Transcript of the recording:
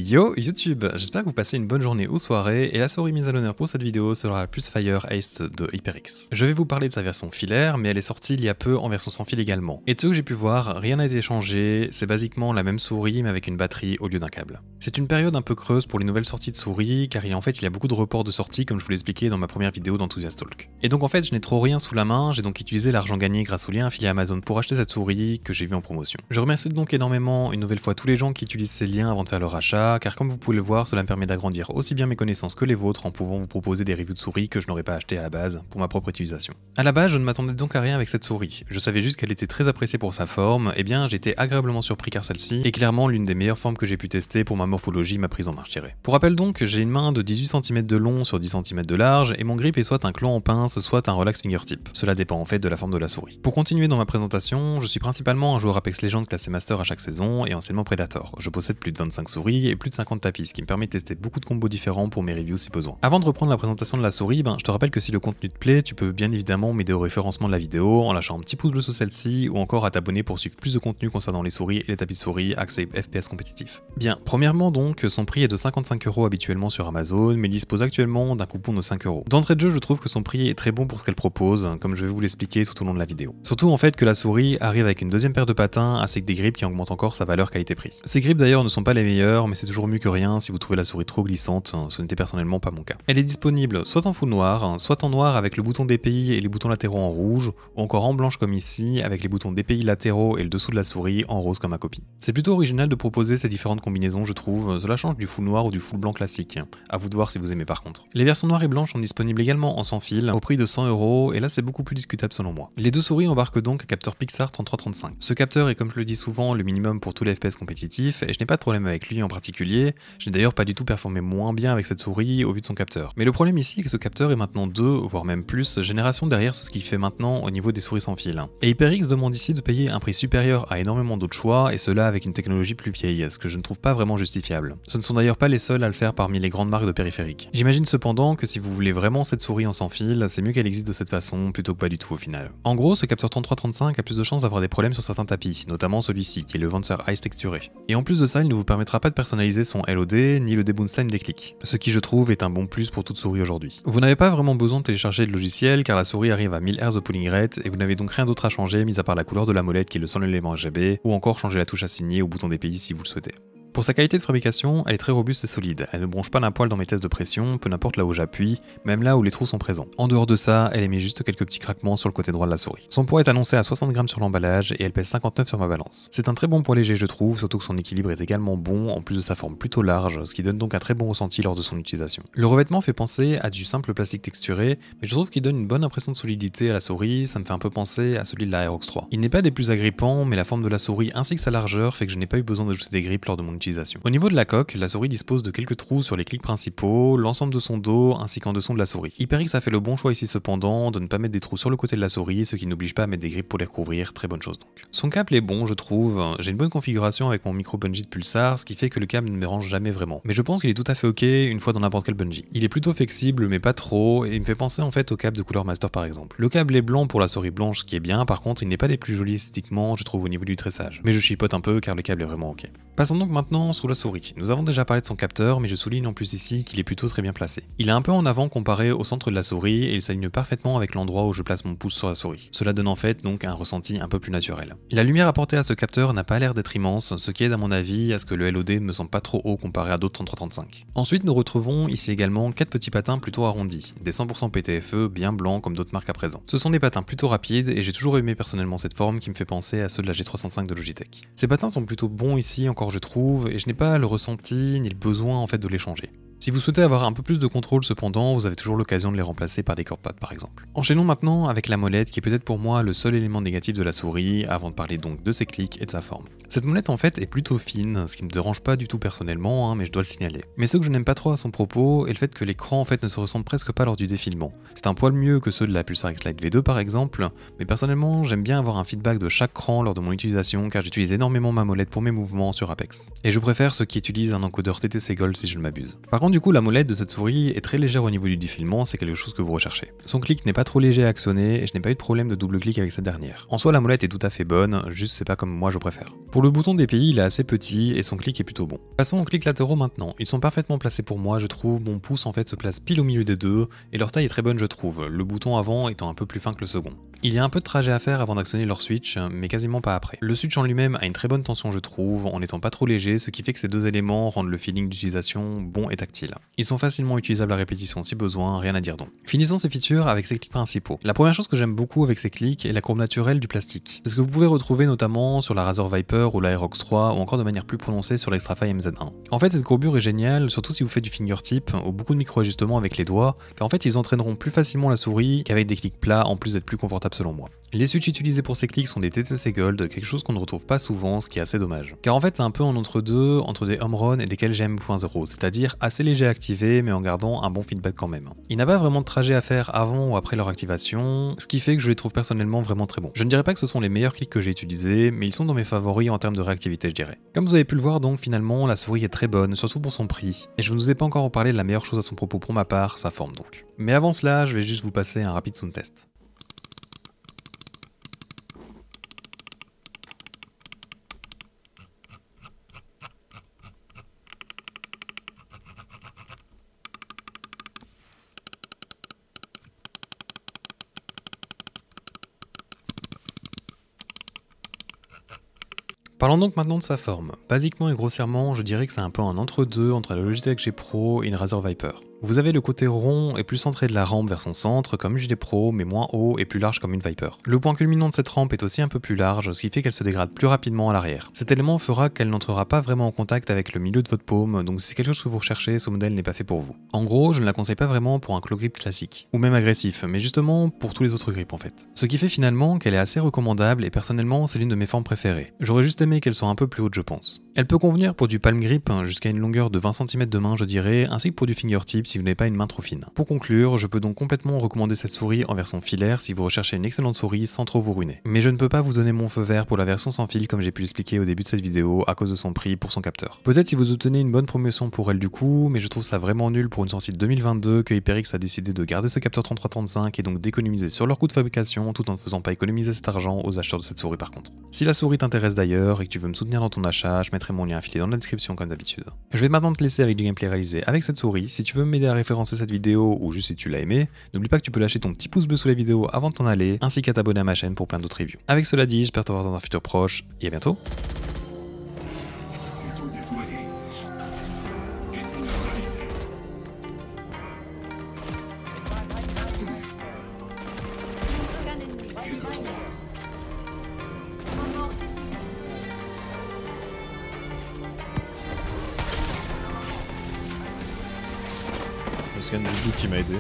Yo YouTube, j'espère que vous passez une bonne journée ou soirée et la souris mise à l'honneur pour cette vidéo sera la Plus Fire Ace de HyperX. Je vais vous parler de sa version filaire mais elle est sortie il y a peu en version sans fil également. Et de ce que j'ai pu voir, rien n'a été changé, c'est basiquement la même souris mais avec une batterie au lieu d'un câble. C'est une période un peu creuse pour les nouvelles sorties de souris car il y a beaucoup de reports de sortie comme je vous l'ai expliqué dans ma première vidéo d'Enthusiast Talk. Et donc en fait je n'ai trop rien sous la main, j'ai donc utilisé l'argent gagné grâce au lien affilié à Amazon pour acheter cette souris que j'ai vue en promotion. Je remercie donc énormément une nouvelle fois tous les gens qui utilisent ces liens avant de faire leur achat, car comme vous pouvez le voir, cela me permet d'agrandir aussi bien mes connaissances que les vôtres en pouvant vous proposer des reviews de souris que je n'aurais pas achetées à la base pour ma propre utilisation. À la base, je ne m'attendais donc à rien avec cette souris. Je savais juste qu'elle était très appréciée pour sa forme, et bien j'étais agréablement surpris car celle-ci est clairement l'une des meilleures formes que j'ai pu tester pour ma morphologie, ma prise en marche tirée. Pour rappel donc, j'ai une main de 18 cm de long sur 10 cm de large et mon grip est soit un clan en pince, soit un relax fingertip. Cela dépend en fait de la forme de la souris. Pour continuer dans ma présentation, je suis principalement un joueur Apex Legends classé Master à chaque saison et anciennement Predator. Je possède plus de 25 souris et plus de 50 tapis, ce qui me permet de tester beaucoup de combos différents pour mes reviews si besoin. Avant de reprendre la présentation de la souris, je te rappelle que si le contenu te plaît, tu peux bien évidemment m'aider au référencement de la vidéo en lâchant un petit pouce bleu sur celle-ci ou encore à t'abonner pour suivre plus de contenu concernant les souris et les tapis de souris axés FPS compétitifs. Bien, premièrement donc, son prix est de 55 € habituellement sur Amazon, mais il dispose actuellement d'un coupon de 5 €. D'entrée de jeu, je trouve que son prix est très bon pour ce qu'elle propose, comme je vais vous l'expliquer tout au long de la vidéo. Surtout en fait que la souris arrive avec une deuxième paire de patins ainsi que des grips qui augmentent encore sa valeur qualité-prix. Ces grips d'ailleurs ne sont pas les meilleurs, mais c'est toujours mieux que rien si vous trouvez la souris trop glissante, ce n'était personnellement pas mon cas. Elle est disponible soit en full noir, soit en noir avec le bouton DPI et les boutons latéraux en rouge, ou encore en blanche comme ici, avec les boutons DPI latéraux et le dessous de la souris en rose comme ma copie. C'est plutôt original de proposer ces différentes combinaisons je trouve, cela change du full noir ou du full blanc classique, à vous de voir si vous aimez par contre. Les versions noires et blanches sont disponibles également en sans fil, au prix de 100 €, et là c'est beaucoup plus discutable selon moi. Les deux souris embarquent donc un capteur Pixar 3335. Ce capteur est comme je le dis souvent le minimum pour tous les FPS compétitifs, et je n'ai pas de problème avec lui en particulier, je n'ai d'ailleurs pas du tout performé moins bien avec cette souris au vu de son capteur. Mais le problème ici est que ce capteur est maintenant 2, voire même plus, générations derrière ce qu'il fait maintenant au niveau des souris sans fil. Et HyperX demande ici de payer un prix supérieur à énormément d'autres choix, et cela avec une technologie plus vieille, ce que je ne trouve pas vraiment justifiable. Ce ne sont d'ailleurs pas les seuls à le faire parmi les grandes marques de périphériques. J'imagine cependant que si vous voulez vraiment cette souris en sans fil, c'est mieux qu'elle existe de cette façon plutôt que pas du tout au final. En gros, ce capteur 3335 a plus de chances d'avoir des problèmes sur certains tapis, notamment celui-ci qui est le Vencer Ice texturé. Et en plus de ça, il ne vous permettra pas de personnaliser son LOD ni le debounce time des clics, ce qui je trouve est un bon plus pour toute souris aujourd'hui. Vous n'avez pas vraiment besoin de télécharger le logiciel car la souris arrive à 1000 Hz de pooling rate et vous n'avez donc rien d'autre à changer mis à part la couleur de la molette qui est le seul élément RGB ou encore changer la touche assignée au bouton DPI si vous le souhaitez. Pour sa qualité de fabrication, elle est très robuste et solide, elle ne bronche pas d'un poil dans mes tests de pression, peu n'importe là où j'appuie, même là où les trous sont présents. En dehors de ça, elle émet juste quelques petits craquements sur le côté droit de la souris. Son poids est annoncé à 60 g sur l'emballage et elle pèse 59 sur ma balance. C'est un très bon poids léger je trouve, surtout que son équilibre est également bon, en plus de sa forme plutôt large, ce qui donne donc un très bon ressenti lors de son utilisation. Le revêtement fait penser à du simple plastique texturé, mais je trouve qu'il donne une bonne impression de solidité à la souris, ça me fait un peu penser à celui de la Aerox 3. Il n'est pas des plus agrippants, mais la forme de la souris ainsi que sa largeur fait que je n'ai pas eu besoin d'ajouter des grips lors de mon utilisation. Au niveau de la coque, la souris dispose de quelques trous sur les clics principaux, l'ensemble de son dos ainsi qu'en dessous de la souris. HyperX a fait le bon choix ici cependant de ne pas mettre des trous sur le côté de la souris, ce qui n'oblige pas à mettre des grips pour les recouvrir, très bonne chose donc. Son câble est bon je trouve, j'ai une bonne configuration avec mon micro bungee de Pulsar, ce qui fait que le câble ne me dérange jamais vraiment. Mais je pense qu'il est tout à fait ok une fois dans n'importe quel bungee. Il est plutôt flexible mais pas trop, et il me fait penser en fait au câble de couleur Master par exemple. Le câble est blanc pour la souris blanche, ce qui est bien, par contre il n'est pas des plus jolis esthétiquement je trouve au niveau du tressage. Mais je chipote un peu car le câble est vraiment ok. Passons donc maintenant sur la souris. Nous avons déjà parlé de son capteur, mais je souligne en plus ici qu'il est plutôt très bien placé. Il est un peu en avant comparé au centre de la souris et il s'aligne parfaitement avec l'endroit où je place mon pouce sur la souris. Cela donne en fait donc un ressenti un peu plus naturel. Et la lumière apportée à ce capteur n'a pas l'air d'être immense, ce qui aide à mon avis à ce que le LOD ne me semble pas trop haut comparé à d'autres 3335. Ensuite nous retrouvons ici également 4 petits patins plutôt arrondis, des 100% PTFE bien blancs comme d'autres marques à présent. Ce sont des patins plutôt rapides et j'ai toujours aimé personnellement cette forme qui me fait penser à ceux de la G305 de Logitech. Ces patins sont plutôt bons ici encore je trouve et je n'ai pas le ressenti ni le besoin en fait de les changer. Si vous souhaitez avoir un peu plus de contrôle cependant, vous avez toujours l'occasion de les remplacer par des corpads par exemple. Enchaînons maintenant avec la molette qui est peut-être pour moi le seul élément négatif de la souris avant de parler donc de ses clics et de sa forme. Cette molette en fait est plutôt fine, ce qui me dérange pas du tout personnellement, mais je dois le signaler. Mais ce que je n'aime pas trop à son propos est le fait que l'écran en fait ne se ressemble presque pas lors du défilement. C'est un poil mieux que ceux de la Pulsar X-Lite V2 par exemple, mais personnellement j'aime bien avoir un feedback de chaque cran lors de mon utilisation car j'utilise énormément ma molette pour mes mouvements sur Apex. Et je préfère ceux qui utilisent un encodeur TTC Gold si je ne m'abuse. Par contre du coup la molette de cette souris est très légère au niveau du défilement, c'est quelque chose que vous recherchez. Son clic n'est pas trop léger à actionner et je n'ai pas eu de problème de double clic avec cette dernière. En soi la molette est tout à fait bonne, juste c'est pas comme moi je préfère. Pour le bouton DPI il est assez petit et son clic est plutôt bon. Passons aux clics latéraux maintenant, ils sont parfaitement placés pour moi je trouve, mon pouce en fait se place pile au milieu des deux et leur taille est très bonne je trouve, le bouton avant étant un peu plus fin que le second. Il y a un peu de trajet à faire avant d'actionner leur switch, mais quasiment pas après. Le switch en lui-même a une très bonne tension je trouve, en n'étant pas trop léger, ce qui fait que ces deux éléments rendent le feeling d'utilisation bon et tactile. Ils sont facilement utilisables à répétition si besoin, rien à dire donc. Finissons ces features avec ces clics principaux. La première chose que j'aime beaucoup avec ces clics est la courbe naturelle du plastique. C'est ce que vous pouvez retrouver notamment sur la Razer Viper ou la Aerox 3 ou encore de manière plus prononcée sur l'Extrafy MZ1. En fait cette courbure est géniale, surtout si vous faites du fingertip ou beaucoup de micro-ajustements avec les doigts, car en fait ils entraîneront plus facilement la souris qu'avec des clics plats en plus d'être plus confortables selon moi. Les switches utilisés pour ces clics sont des TTC Gold, quelque chose qu'on ne retrouve pas souvent, ce qui est assez dommage. Car en fait c'est un peu en entre-deux, entre des home run et des KLGM.0, c'est-à-dire assez léger à activer mais en gardant un bon feedback quand même. Il n'a pas vraiment de trajet à faire avant ou après leur activation, ce qui fait que je les trouve personnellement vraiment très bons. Je ne dirais pas que ce sont les meilleurs clics que j'ai utilisés, mais ils sont dans mes favoris en termes de réactivité je dirais. Comme vous avez pu le voir donc finalement la souris est très bonne, surtout pour son prix, et je ne vous ai pas encore parlé de la meilleure chose à son propos pour ma part, sa forme donc. Mais avant cela, je vais juste vous passer un rapide sound test. Parlons donc maintenant de sa forme. Basiquement et grossièrement, je dirais que c'est un peu un entre-deux entre la Logitech G Pro et une Razer Viper. Vous avez le côté rond et plus centré de la rampe vers son centre, comme une GT Pro, mais moins haut et plus large comme une Viper. Le point culminant de cette rampe est aussi un peu plus large, ce qui fait qu'elle se dégrade plus rapidement à l'arrière. Cet élément fera qu'elle n'entrera pas vraiment en contact avec le milieu de votre paume, donc si c'est quelque chose que vous recherchez, ce modèle n'est pas fait pour vous. En gros, je ne la conseille pas vraiment pour un claw grip classique, ou même agressif, mais justement pour tous les autres grips en fait. Ce qui fait finalement qu'elle est assez recommandable et personnellement c'est l'une de mes formes préférées. J'aurais juste aimé qu'elle soit un peu plus haute je pense. Elle peut convenir pour du palm grip jusqu'à une longueur de 20 cm de main je dirais, ainsi que pour du fingertip si vous n'avez pas une main trop fine. Pour conclure, je peux donc complètement recommander cette souris en version filaire si vous recherchez une excellente souris sans trop vous ruiner. Mais je ne peux pas vous donner mon feu vert pour la version sans fil comme j'ai pu l'expliquer au début de cette vidéo à cause de son prix pour son capteur. Peut-être si vous obtenez une bonne promotion pour elle du coup, mais je trouve ça vraiment nul pour une sortie de 2022 que HyperX a décidé de garder ce capteur 3335 et donc d'économiser sur leur coût de fabrication tout en ne faisant pas économiser cet argent aux acheteurs de cette souris par contre. Si la souris t'intéresse d'ailleurs et que tu veux me soutenir dans ton achat, je mettrai mon lien affilié dans la description comme d'habitude. Je vais maintenant te laisser avec du gameplay réalisé avec cette souris. Si tu veux m'aider à référencer cette vidéo ou juste si tu l'as aimé, n'oublie pas que tu peux lâcher ton petit pouce bleu sous la vidéo avant de t'en aller, ainsi qu'à t'abonner à ma chaîne pour plein d'autres reviews. Avec cela dit, j'espère te voir dans un futur proche et à bientôt. Le scan du bout qui m'a aidé.